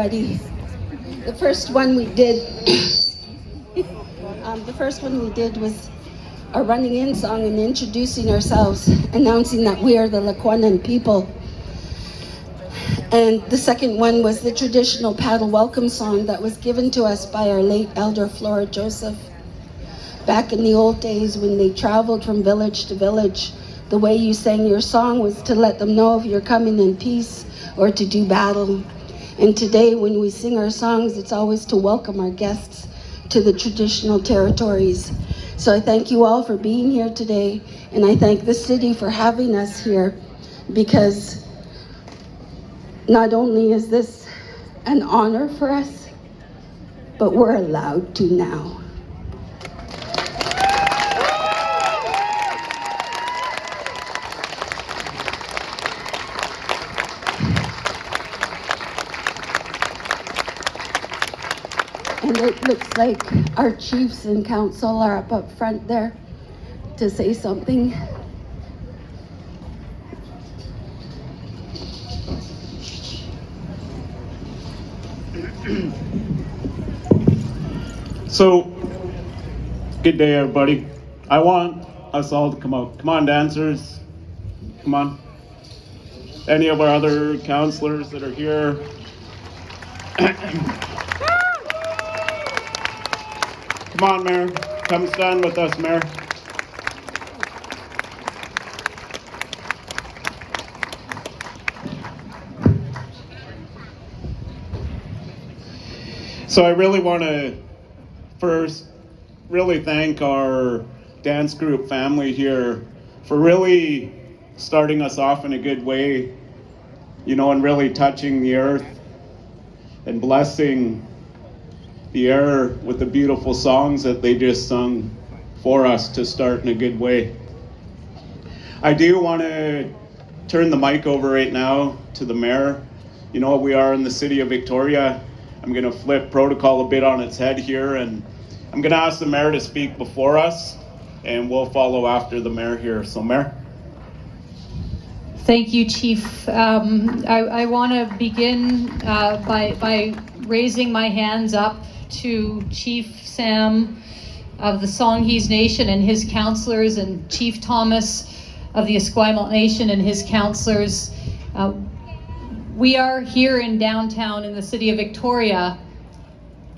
Buddy. The first one we did, the first one we did was a running in song and introducing ourselves, announcing that we are the Lekwungen people. And the second one was the traditional paddle welcome song that was given to us by our late elder Flora Joseph. Back in the old days when they traveled from village to village, the way you sang your song was to let them know if you're coming in peace or to do battle. And today when we sing our songs, it's always to welcome our guests to the traditional territories. So I thank you all for being here today, and I thank the city for having us here, because not only is this an honor for us, but we're allowed to now. And it looks like our chiefs and council are up front there to say something. So, good day, everybody. I want us all to come out. Come on, dancers. Come on. Any of our other counselors that are here. Come on, Mayor. Come stand with us, Mayor. So I really want to first really thank our dance group family here for really starting us off in a good way, and really touching the earth and blessing the air with the beautiful songs that they just sung for us to start in a good way. I do want to turn the mic over right now to the mayor. We are in the city of Victoria. I'm going to flip protocol a bit on its head here, and I'm going to ask the mayor to speak before us, and we'll follow after the mayor here. So, Mayor. Thank you, Chief. I want to begin by raising my hands up to Chief Sam of the Songhees Nation and his counselors, and Chief Thomas of the Esquimalt Nation and his counselors. We are here in downtown in the city of Victoria,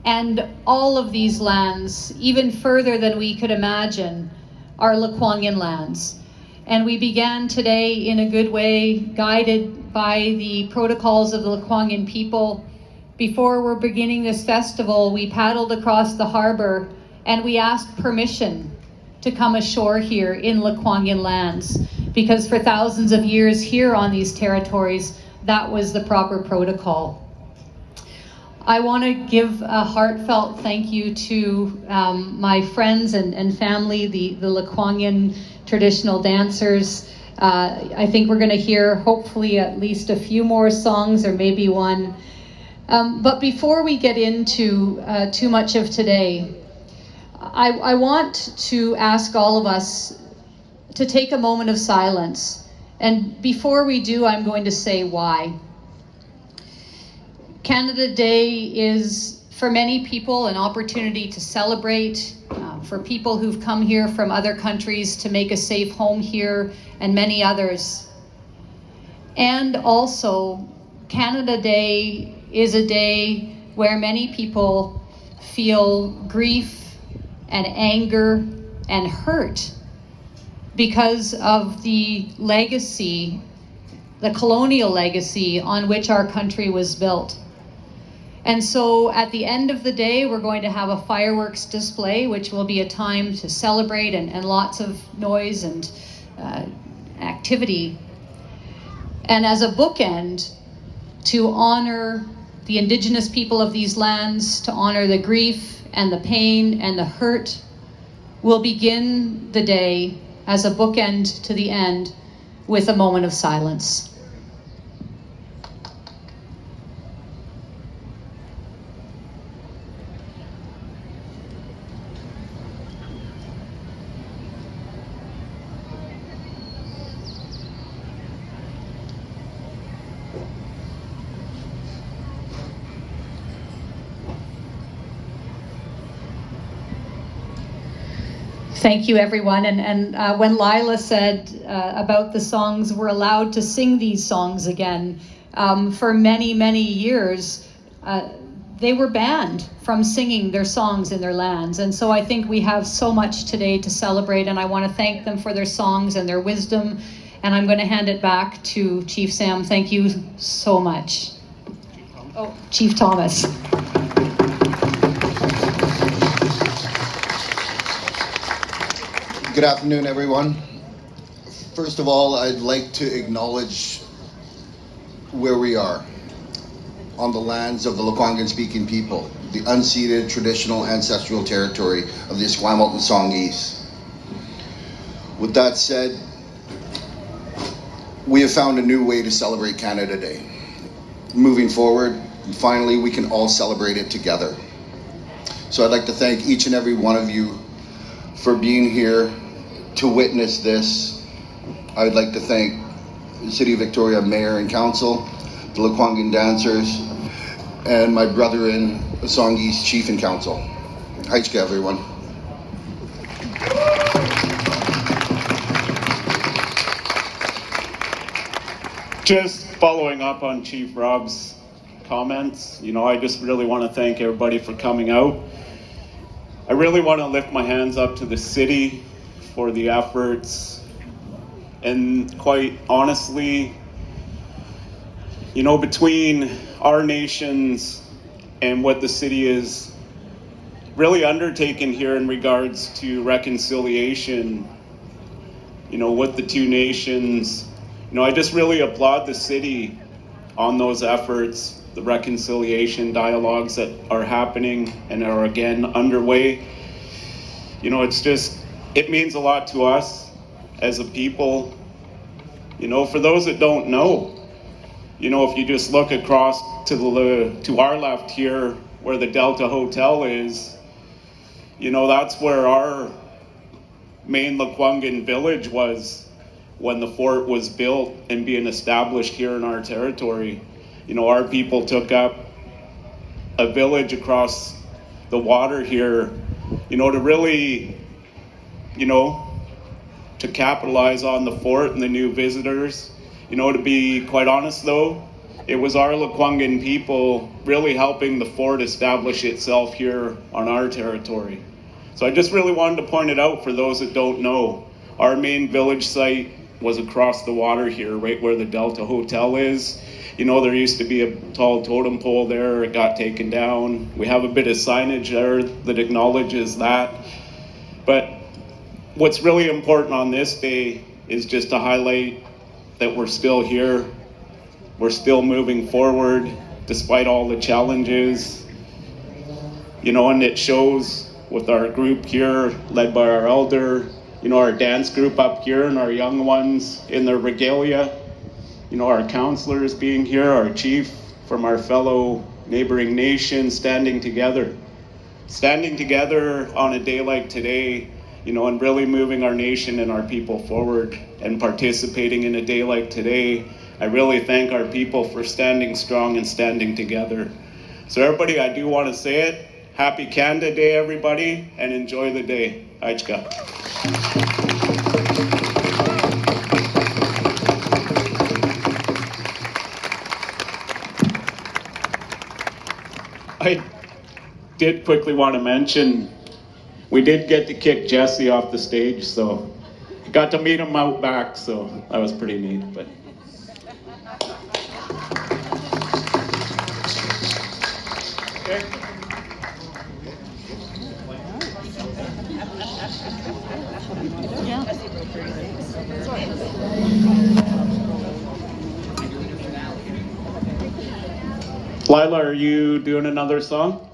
and all of these lands, even further than we could imagine, are Lekwungen lands. And we began today in a good way, guided by the protocols of the Lekwungen people. Before we're beginning this festival, we paddled across the harbor and we asked permission to come ashore here in Lekwungen lands, because for thousands of years here on these territories, that was the proper protocol. I want to give a heartfelt thank you to my friends and family, the Lekwungen traditional dancers. I think we're going to hear hopefully at least a few more songs, or maybe one. But before we get into too much of today, I want to ask all of us to take a moment of silence. And before we do, I'm going to say why. Canada Day is, for many people, an opportunity to celebrate, for people who've come here from other countries to make a safe home here, and many others. And also, Canada Day is a day where many people feel grief and anger and hurt because of the legacy, the colonial legacy on which our country was built. And so at the end of the day, we're going to have a fireworks display, which will be a time to celebrate and lots of noise and activity. And as a bookend, to honor the Indigenous people of these lands, to honor the grief and the pain and the hurt, we'll begin the day as a bookend to the end with a moment of silence. Thank you, everyone. And when Lila said about the songs, we're allowed to sing these songs again. For many, many years, they were banned from singing their songs in their lands. And so I think we have so much today to celebrate, and I want to thank them for their songs and their wisdom. And I'm going to hand it back to Chief Sam. Thank you so much. Oh, Chief Thomas. Good afternoon, everyone. First of all, I'd like to acknowledge where we are on the lands of the Lekwungen-speaking people, the unceded traditional ancestral territory of the Esquimalt and Songhees. With that said, we have found a new way to celebrate Canada Day. Moving forward, finally, we can all celebrate it together. So I'd like to thank each and every one of you for being here to witness this. I'd like to thank the City of Victoria Mayor and Council, the Lekwungen dancers, and my brother in Songhees Chief and Council. Haichka, everyone. Just following up on Chief Rob's comments, I just really want to thank everybody for coming out. I really want to lift my hands up to the city for the efforts, and quite honestly, between our nations and what the city is really undertaken here in regards to reconciliation, with the two nations, I just really applaud the city on those efforts, the reconciliation dialogues that are happening and are again underway. It means a lot to us as a people. For those that don't know, if you just look across to our left here where the Delta Hotel is, that's where our main Lekwungen village was when the fort was built and being established here in our territory. Our people took up a village across the water here, to really, to capitalize on the fort and the new visitors. To be quite honest though, it was our Lekwungen people really helping the fort establish itself here on our territory. So I just really wanted to point it out for those that don't know. Our main village site was across the water here, right where the Delta Hotel is. There used to be a tall totem pole there, it got taken down. We have a bit of signage there that acknowledges that. But what's really important on this day is just to highlight that we're still here. We're still moving forward despite all the challenges. And it shows with our group here, led by our elder, our dance group up here and our young ones in their regalia, our counselors being here, our chief from our fellow neighboring nations, standing together on a day like today, and really moving our nation and our people forward and participating in a day like today. I really thank our people for standing strong and standing together. So everybody, I do want to say it. Happy Canada Day, everybody, and enjoy the day. Haichka. I did quickly want to mention, we did get to kick Jesse off the stage, so got to meet him out back, so that was pretty neat. But okay. Lila, are you doing another song?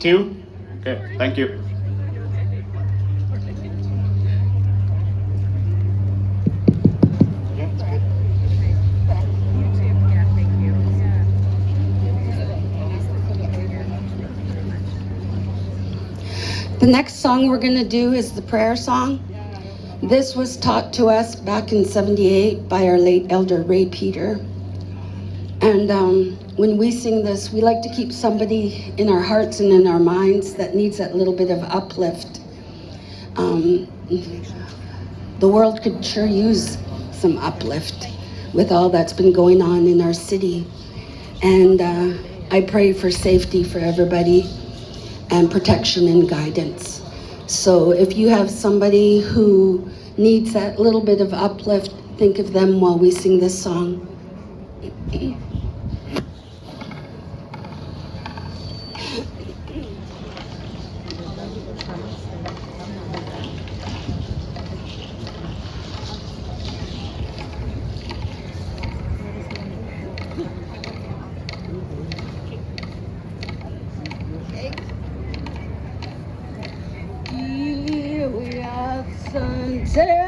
2? Okay, thank you. The next song we're going to do is the prayer song. This was taught to us back in '78 by our late elder Ray Peter. And when we sing this, we like to keep somebody in our hearts and in our minds that needs that little bit of uplift. Um, the world could sure use some uplift with all that's been going on in our city. And I pray for safety for everybody and protection and guidance. So if you have somebody who needs that little bit of uplift, think of them while we sing this song. Here we are, sunset.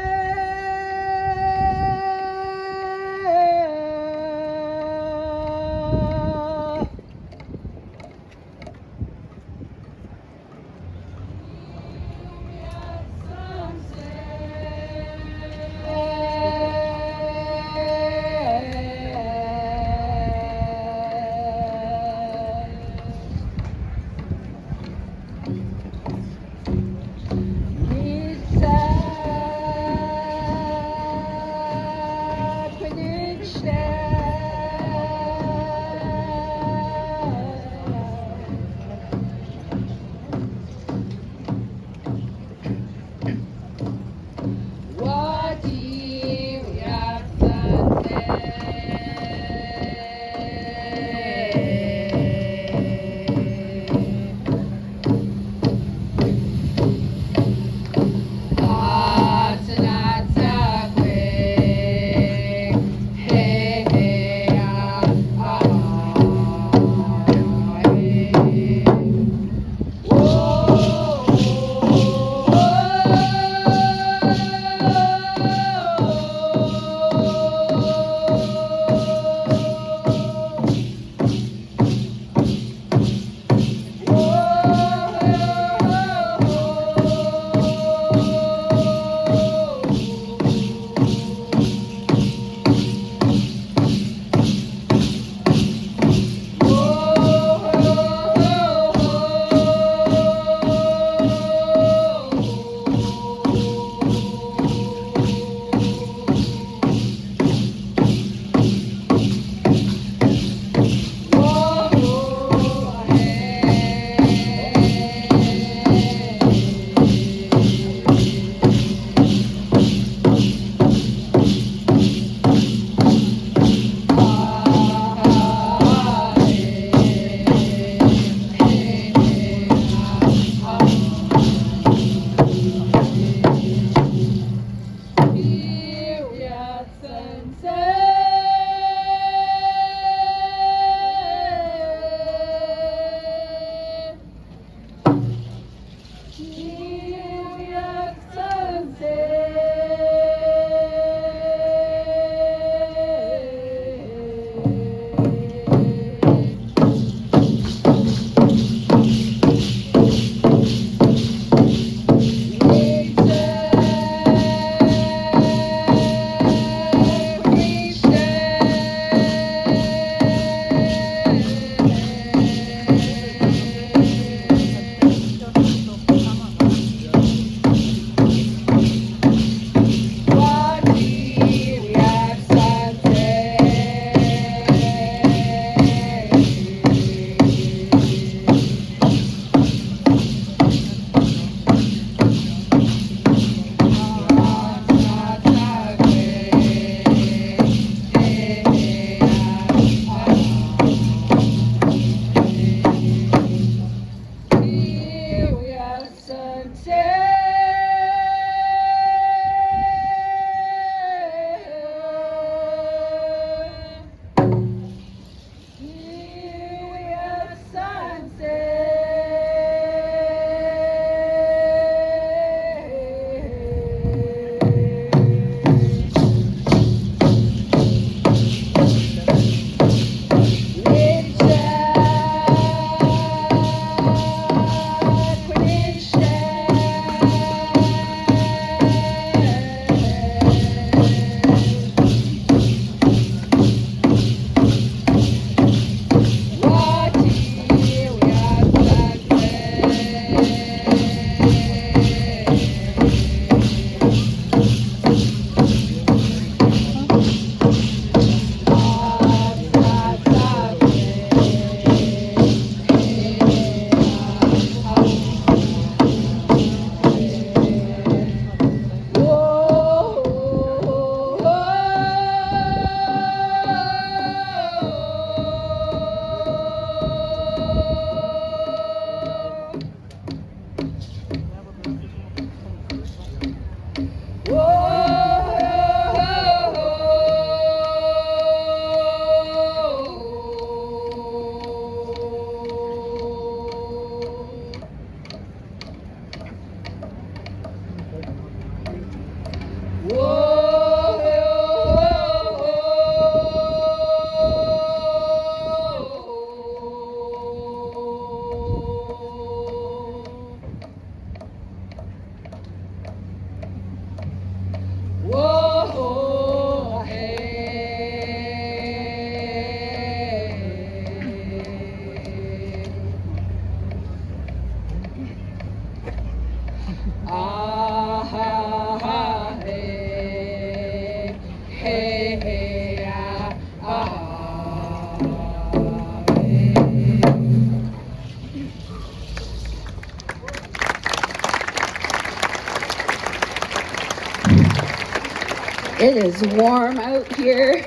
It is warm out here.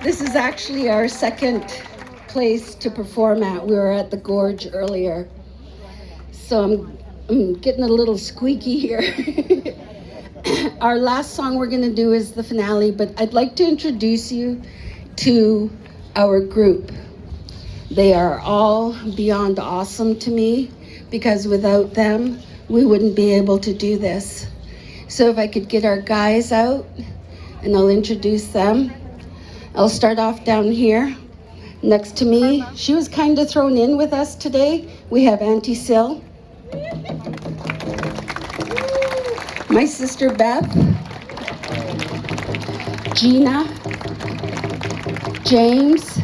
This is actually our second place to perform at. We were at the Gorge earlier. So I'm getting a little squeaky here. Our last song we're going to do is the finale, but I'd like to introduce you to our group. They are all beyond awesome to me because without them, we wouldn't be able to do this. So if I could get our guys out and I'll introduce them. I'll start off down here next to me. She was kind of thrown in with us today. We have Auntie Sil, my sister Beth, Gina, James,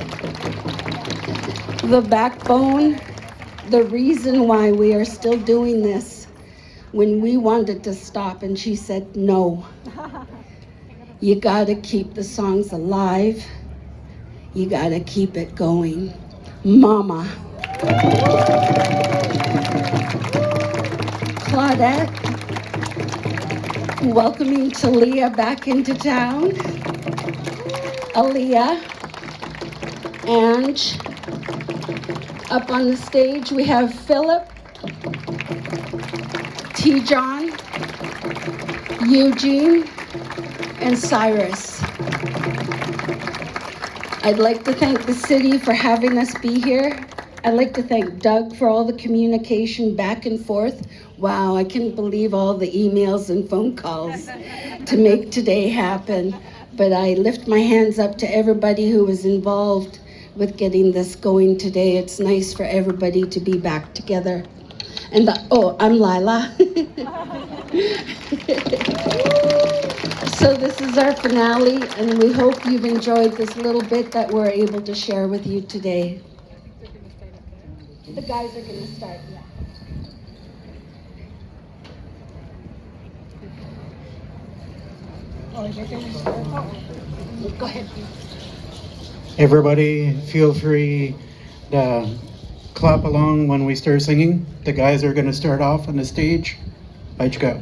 the backbone, the reason why we are still doing this when we wanted to stop and she said no. You gotta keep the songs alive. You gotta keep it going. Mama. Claudette, welcoming Talia back into town. Aaliyah, Ange. Up on the stage we have Philip, T-John, Eugene, and Cyrus. I'd like to thank the city for having us be here. I'd like to thank Doug for all the communication back and forth. Wow, I can't believe all the emails and phone calls to make today happen. But I lift my hands up to everybody who was involved with getting this going today. It's nice for everybody to be back together. And I'm Lila. So this is our finale, and we hope you've enjoyed this little bit that we're able to share with you today. The guys are going to start, yeah. Oh, you're going to start? Oh. Go ahead. Everybody feel free to clap along when we start singing. The guys are going to start off on the stage. Bye, go.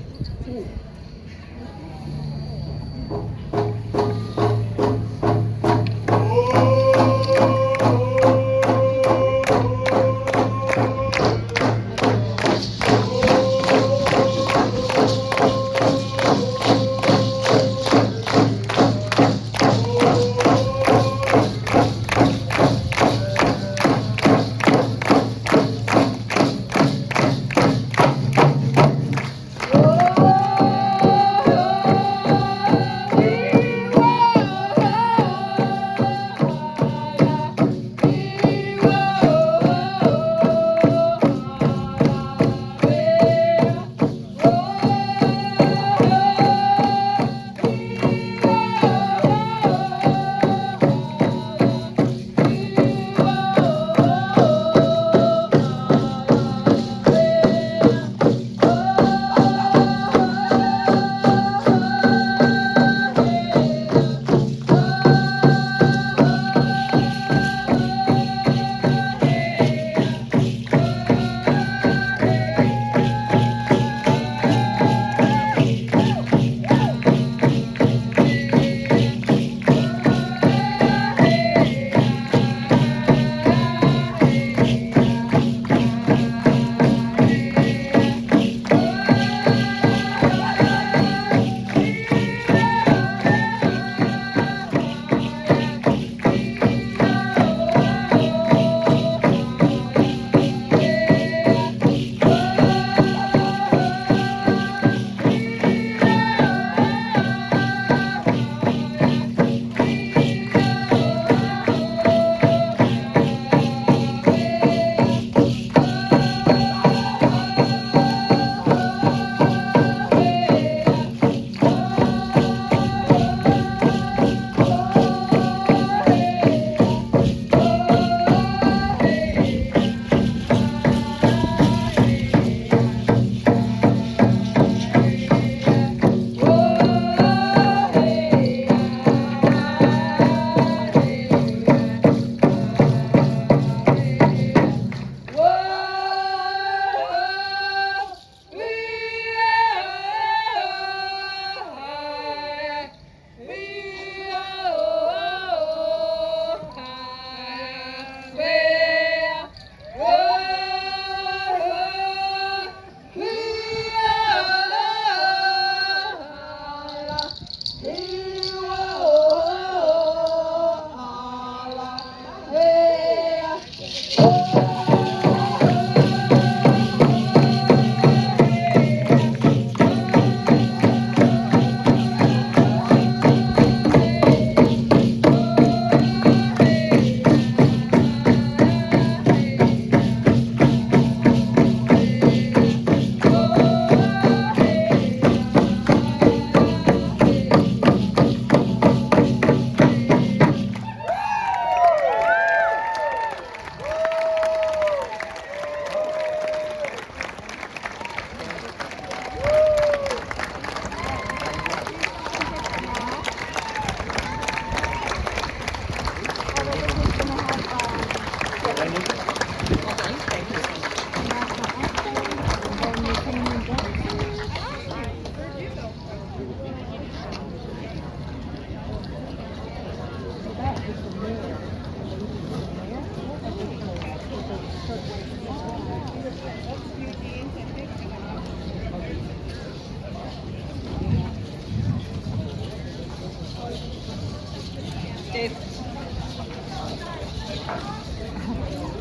Dave.